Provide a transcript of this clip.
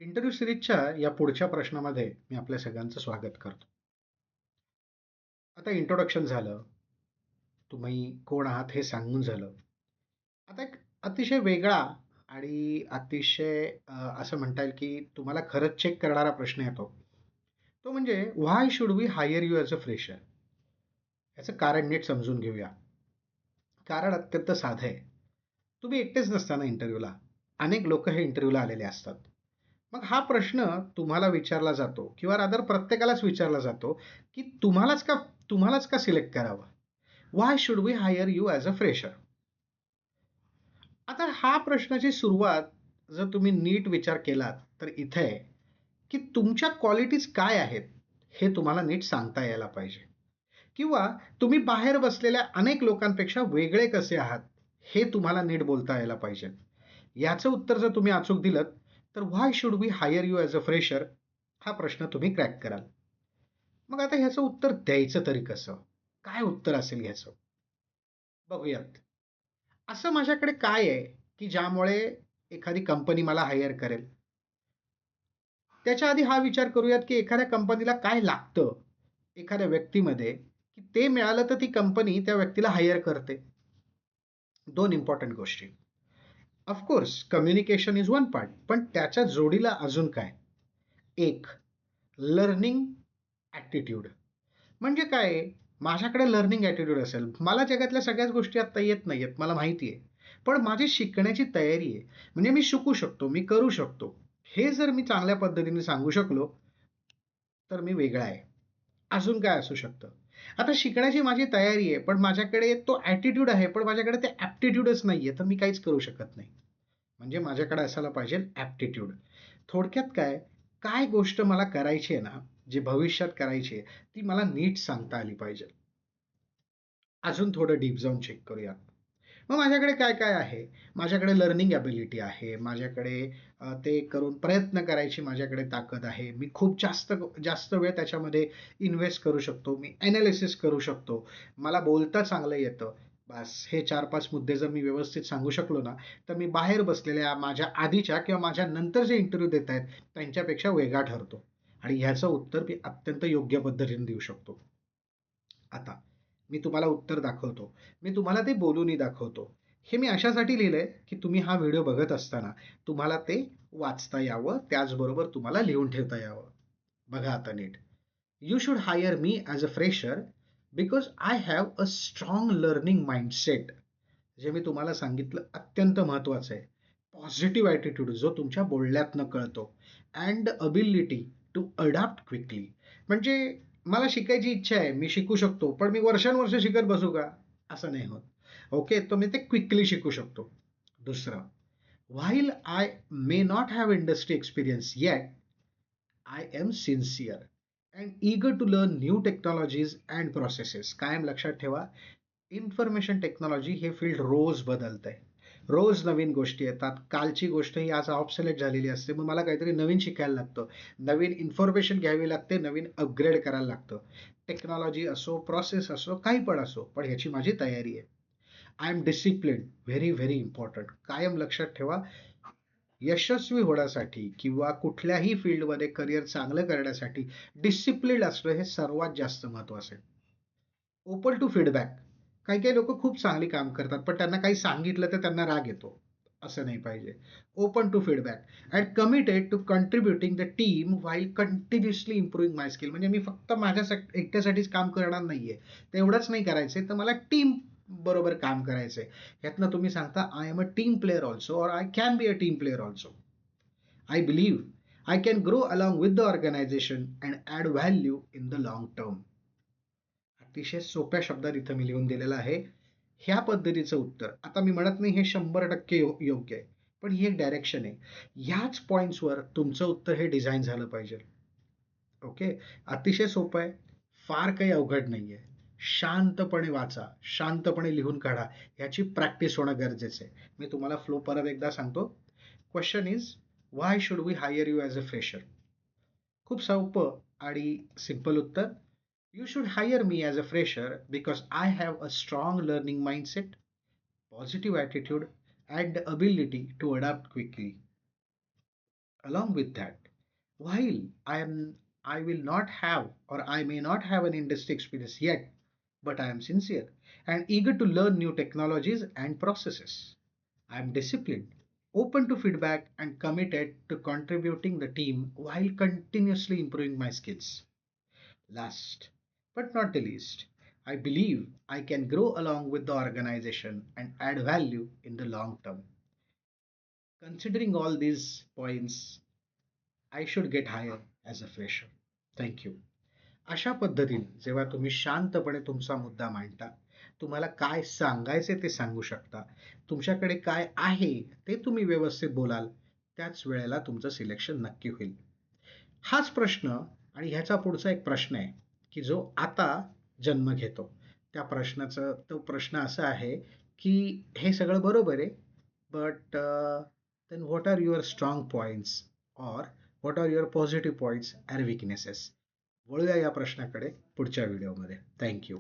Interview सिरीजच्या या पुढच्या प्रश्नामध्ये मी आपल्या सगळ्यांचं स्वागत करतो. आता इंट्रोडक्शन झालं, तुम्ही कोण आहात हे सांगून झालं. आता एक अतिशय वेगळा आणि अतिशय असं म्हणता येईल की तुम्हाला खरंच चेक करणारा प्रश्न येतो. तो म्हणजे why should we hire you as a fresher? याचं कारण नीट समजून घेऊया. कारण अत्यंत साधं आहे. तुम्ही एकटेच नसता ना इंटरव्ह्यूला. अनेक लोक हे इंटरव्ह्यूला आलेले असतात. मग हा प्रश्न तुम्हाला विचारला जातो किंवा रादर प्रत्येकालाच विचारला जातो, की तुम्हालाच का सिलेक्ट करावं? Why should we hire you as a fresher? आता हा प्रश्नाची सुरुवात जर तुम्ही नीट विचार केलात, तर इथे आहे, की तुमच्या क्वालिटीज काय आहेत, हे तुम्हाला नीट सांगता यायला पाहिजे. किंवा तुम्ही बाहेर बसलेल्या अनेक लोकांपेक्षा वेगळे कसे आहात, हे तुम्हाला नीट बोलता यायला पाहिजे. याचं उत्तर जर तुम्ही अचूक दिलत, तर why should we hire you as a fresher हा प्रश्न तुम्ही क्रॅक कराल. मग आता ह्याचं उत्तर द्यायचं तरी कसं? काय उत्तर असेल ह्याचं? बघूयात. असं माझ्याकडे काय आहे, की ज्यामुळे एखादी कंपनी मला हायर करेल? त्याच्या आधी हा विचार करूयात, की एखाद्या कंपनीला काय लागतं एखाद्या व्यक्तीमध्ये, की ते मिळालं तर ती कंपनी त्या व्यक्तीला हायर करते. 2 इम्पोर्टंट गोष्टी. Of course communication is one part, पण त्याच्या जोडीला अजून काय? एक लर्निंग ॲटिट्यूड. म्हणजे काय आहे, माझ्याकडे लर्निंग ॲटिट्यूड असेल, मला जगातल्या सगळ्याच गोष्टी आत्ता येत नाहीयेत, मला माहिती आहे. पण माझी शिकण्याची तयारी आहे. म्हणजे मी शिकू शकतो, मी करू शकतो. हे जर मी चांगल्या पद्धतीने सांगू शकलो, तर मी वेगळा आहे. अजून काय असू शकतं? आता शिकण्याची माझी तयारी आहे, पण माझ्याकडे तो ॲटिट्यूड आहे, पण माझ्याकडे ते ॲप्टिट्यूडच नाहीये, तर मी काहीच करू शकत नाही. म्हणजे माझ्याकडे असायला पाहिजे ॲप्टिट्यूड. थोडक्यात काय, काय गोष्ट मला करायची आहे ना, जी भविष्यात करायची आहे, ती मला नीट सांगता आली पाहिजे. अजून थोडं डीप जाऊन चेक करूया. मग माझ्याकडे काय-काय आहे? माझ्याकडे लर्निंग एबिलिटी आहे. माझ्याकडे ते करून प्रयत्न करायची माझ्याकडे ताकद आहे. मी खूप जास्त जास्त वेळ त्याच्यामध्ये इन्व्हेस्ट करू शकतो. मी एनालिसिस करू शकतो. मला बोलता चांगलं येतं. बास हे 4-5 मुद्दे जर मी व्यवस्थित सांगू शकलो ना, तर मी बाहेर बसलेल्या माझ्या आधीच्या किंवा माझ्या नंतर जे इंटरव्ह्यू देत आहेत, त्यांच्यापेक्षा वेगळा ठरतो. आणि ह्याचं उत्तर मी अत्यंत योग्य पद्धतीने देऊ शकतो. आता मी तुम्हाला उत्तर दाखवतो. मी तुम्हाला ते बोलूनही दाखवतो. हे मी अशासाठी लिहिलंय, की तुम्ही हा व्हिडिओ बघत असताना तुम्हाला ते वाचता यावं, त्याचबरोबर तुम्हाला लिहून ठेवता यावं. बघा आता नीट. "You should hire me as a fresher because I have a strong learning mindset." जे मी तुम्हाला सांगितलं अत्यंत महत्त्वाचं आहे. पॉझिटिव्ह ॲटिट्यूड जो तुमच्या बोलण्यातनं कळतो and ability to adapt quickly. म्हणजे मला शिकायची इच्छा आहे, मी शिकू शकतो, पण मी वर्षानुवर्षे शिकत बसू का? असं नाही होत. ओके, तर मी ते क्विकली शिकू शकतो. दुसरं, while I may not have industry experience yet, I am sincere and eager to learn new technologies and processes. कायम लक्षात ठेवा, इन्फॉर्मेशन टेक्नॉलॉजी हे फील्ड रोज बदलतंय. रोज नवीन गोष्टी येतात. कालची गोष्ट ही आज ऑब्सोलेट झालेली असते. मग मला काहीतरी नवीन शिकायला लागतं. नवीन इन्फॉर्मेशन घ्यावी लागते, नवीन अपग्रेड करायला लागतं. टेक्नॉलॉजी असो, प्रोसेस असो, काही पण असो, पण ह्याची माझी तयारी आहे. I am disciplined, very, very important. कायम लक्षात ठेवा, यशस्वी होण्यासाठी किंवा कुठल्याही फील्डमध्ये करिअर चांगलं करण्यासाठी डिसिप्लिन्ड असणं हे सर्वात जास्त महत्त्वाचं आहे. Open to feedback. काही-काही लोकं खूप चांगली काम करतात, पण त्यांना काही सांगितलं तर त्यांना राग येतो. असं नाही पाहिजे. Open to feedback and committed to contributing the team while continuously improving my skill. म्हणजे मी फक्त एकट्यासाठीच काम करणार नाहीये. तेवढंच नाही करायचंय, तर मला टीम बरोबर काम करायचंय. ह्यातनं तुम्ही सांगता, "I am a team player also or I can be a team player also. I believe I can grow along with the organisation and add value in the long term." अतिशय सोप्या शब्दात इथं मी लिहून दिलेलं आहे. ह्या पद्धतीचं उत्तर. आता मी म्हणत नाही हे 100% योग्य आहे. पण ही एक डायरेक्शन आहे. ह्याच पॉइंट्सवर तुमचं उत्तर हे डिझाइन झालं पाहिजे. ओके. अतिशय सोपं आहे. फार काही अवघड नाहीये. शांतपणे वाचा, शांतपणे लिहून काढा. ह्याची प्रॅक्टिस होणं गरजेचं आहे. मी तुम्हाला फ्लो परत एकदा सांगतो. Question is why should we hire you as a fresher? खूप सोपं आणि सिंपल उत्तर. You should hire me as a fresher because I have a strong learning mindset, positive attitude, and the ability to adapt quickly. Along with that, while I will not have or I may not have an industry experience yet, but I am sincere and eager to learn new technologies and processes. I am disciplined, open to feedback, and committed to contributing the team while continuously improving my skills. Last but not the least, I believe I can grow along with the organization and add value in the long term. Considering all these points, I should get hired as a fresher. Thank you. अशा पद्धतीने जेव्हा तुम्ही शांतपणे तुमचा मुद्दा मांडता, तुम्हाला काय सांगायचे ते सांगू शकता, तुमच्याकडे काय आहे ते तुम्ही व्यवस्थित बोलाल, त्याच वेळेला तुमचं सिलेक्शन नक्की होईल. हाच प्रश्न आणि ह्याचा पुढचा एक प्रश्न आहे, की जो आता जन्म घेतो. त्या प्रश्नाचा तो प्रश्न असा आहे, की हे सगळं बरोबर आहे, but then what are your strong points or what are your positive points and weaknesses? वळूया या प्रश्नाकडे पुढच्या व्हिडिओमध्ये. Thank you.